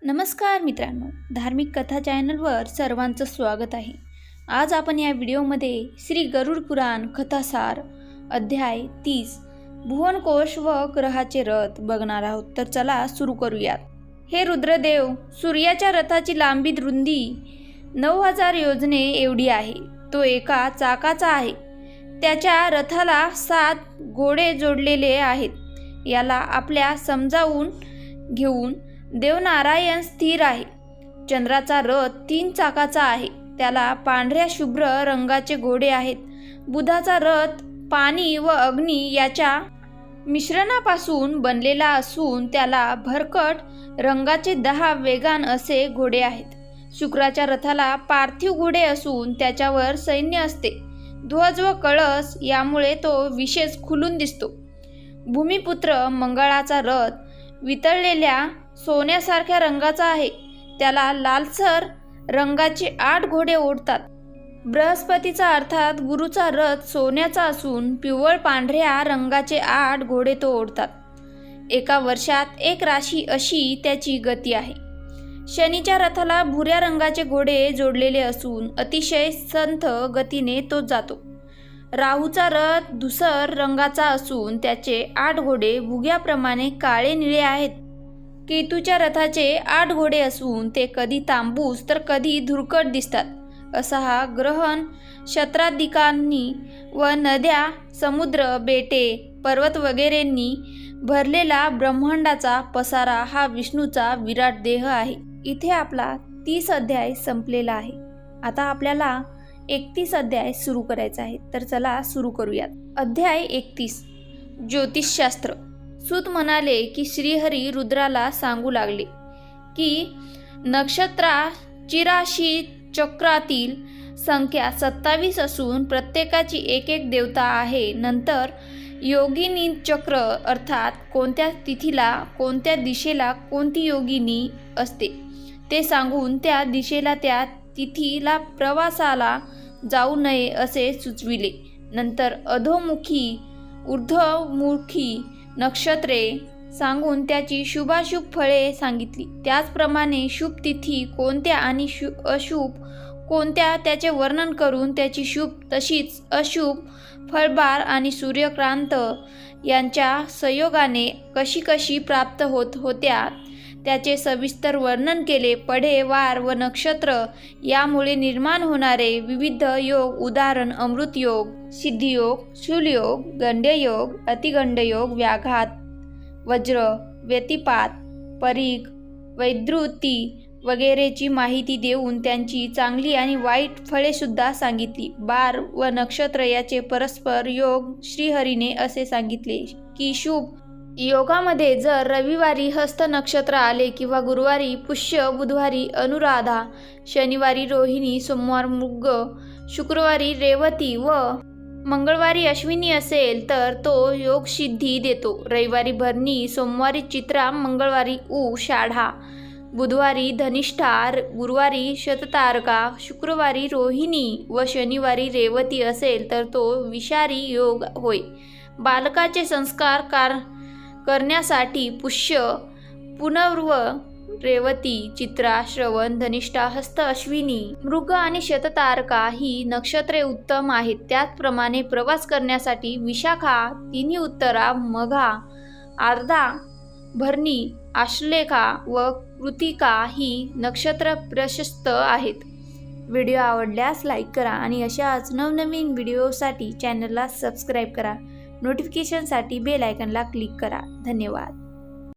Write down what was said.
नमस्कार मित्रांनो, धार्मिक कथा चॅनलवर सर्वांचं स्वागत आहे। आज आपण या व्हिडिओमध्ये श्री गरुड पुराण कथासार अध्याय 30 भुवनकोश व ग्रहाचे रथ बघणार आहोत। तर चला सुरू करूयात। हे रुद्रदेव, सूर्याच्या रथाची लांबी रुंदी 9000 योजने एवढी आहे। तो एका चाकाचा आहे। त्याच्या रथाला 7 घोडे जोडलेले आहेत। याला आपल्या समजावून घेऊन देवनारायण स्थिर आहे। चंद्राचा रथ 3 चाकाचा आहे। त्याला पांढऱ्या शुभ्र रंगाचे घोडे आहेत। बुधाचा रथ पाणी व अग्नी याच्या मिश्रणापासून बनलेला असून त्याला भरकट रंगाचे 10 वेगान असे घोडे आहेत। शुक्राच्या रथाला पार्थिव घोडे असून त्याच्यावर सैन्य असते। ध्वज व कळस यामुळे तो विशेष खुलून दिसतो। भूमिपुत्र मंगळाचा रथ वितळलेल्या सोन्यासारख्या रंगाचा आहे। त्याला लालसर रंगाचे 8 घोडे ओढतात। बृहस्पतीचा अर्थात गुरुचा रथ सोन्याचा असून पिवळ पांढऱ्या रंगाचे 8 घोडे तो ओढतात। एका वर्षात 1 राशी अशी त्याची गती आहे। शनीच्या रथाला भुऱ्या रंगाचे घोडे जोडलेले असून अतिशय संथ गतीने तो जातो। राहूचा रथ धुसर रंगाचा असून त्याचे 8 घोडे भुग्याप्रमाणे काळे निळे आहेत। केतूच्या रथाचे 8 घोडे असून ते कधी तांबूस तर कधी धुरकट दिसतात। असा हा ग्रहण क्षत्राधिकांनी व नद्या, समुद्र, बेटे, पर्वत वगैरेंनी भरलेला ब्रह्मांडाचा पसारा हा विष्णूचा विराट देह आहे। इथे आपला 30 अध्याय संपलेला आहे। आता आपल्याला 31 अध्याय सुरू करायचा आहे। तर चला सुरू करूयात। अध्याय 31 ज्योतिषशास्त्र। सूत म्हणाले की श्रीहरी रुद्राला सांगू लागले की नक्षत्रा 84 चक्रातील संख्या 27 असून प्रत्येकाची एक देवता आहे। नंतर योगिनी चक्र अर्थात कोणत्या तिथीला कोणत्या दिशेला कोणती योगिनी असते ते सांगून त्या दिशेला त्या तिथीला प्रवासाला जाऊ नये असे सुचविले। नंतर अधोमुखी ऊर्ध्वमुखी नक्षत्रे सांगून त्याची शुभाशुभ फळे सांगितली। त्याचप्रमाणे शुभ तिथी कोणत्या आणि अशुभ कोणत्या त्याचे वर्णन करून त्याची शुभ तशीच अशुभ फळबार आणि सूर्यक्रांत यांच्या संयोगाने कशी कशी प्राप्त होत होत्या त्याचे सविस्तर वर्णन केले। पढे, वार व नक्षत्र यामुळे निर्माण होणारे विविध योग उदाहरण अमृतयोग, सिद्धियोग, शूलयोग, गंड्ययोग, अतिगंडयोग, व्याघात, वज्र, व्यतिपात, परीघ, वैद्युती वगैरेची माहिती देऊन त्यांची चांगली आणि वाईट फळे सुद्धा सांगितली। बार व नक्षत्र याचे परस्पर योग श्रीहरीने असे सांगितले की शुभ योगामध्ये जर रविवारी हस्त नक्षत्र आले किंवा गुरुवारी पुष्य, बुधवारी अनुराधा, शनिवारी रोहिणी, सोमवार मृग, शुक्रवारी रेवती व मंगळवारी अश्विनी असेल तर तो योग सिद्धी देतो। रविवारी भरणी, सोमवारी चित्रा, मंगळवारी षाढा, बुधवारी धनिष्ठा, गुरुवारी शततारका, शुक्रवारी रोहिणी व शनिवारी रेवती असेल तर तो विषारी योग होय। बालकाचे संस्कार करण्यासाठी पुष्य, पुनर्व, रेवती, चित्रा, श्रवण, धनिष्ठा, हस्त, अश्विनी, मृग आणि शततारका ही नक्षत्रे उत्तम आहेत। त्याचप्रमाणे प्रवास करण्यासाठी विशाखा, तिन्ही उत्तरा, मघा, आर्धा, भरणी, आश्लेषा व कृतिका ही नक्षत्र प्रशस्त आहेत। व्हिडिओ आवडल्यास लाईक करा आणि अशाच नवनवीन व्हिडिओसाठी चॅनलला सबस्क्राईब करा। नोटिफिकेशनसाठी बेल आयकॉनला क्लिक करा। धन्यवाद।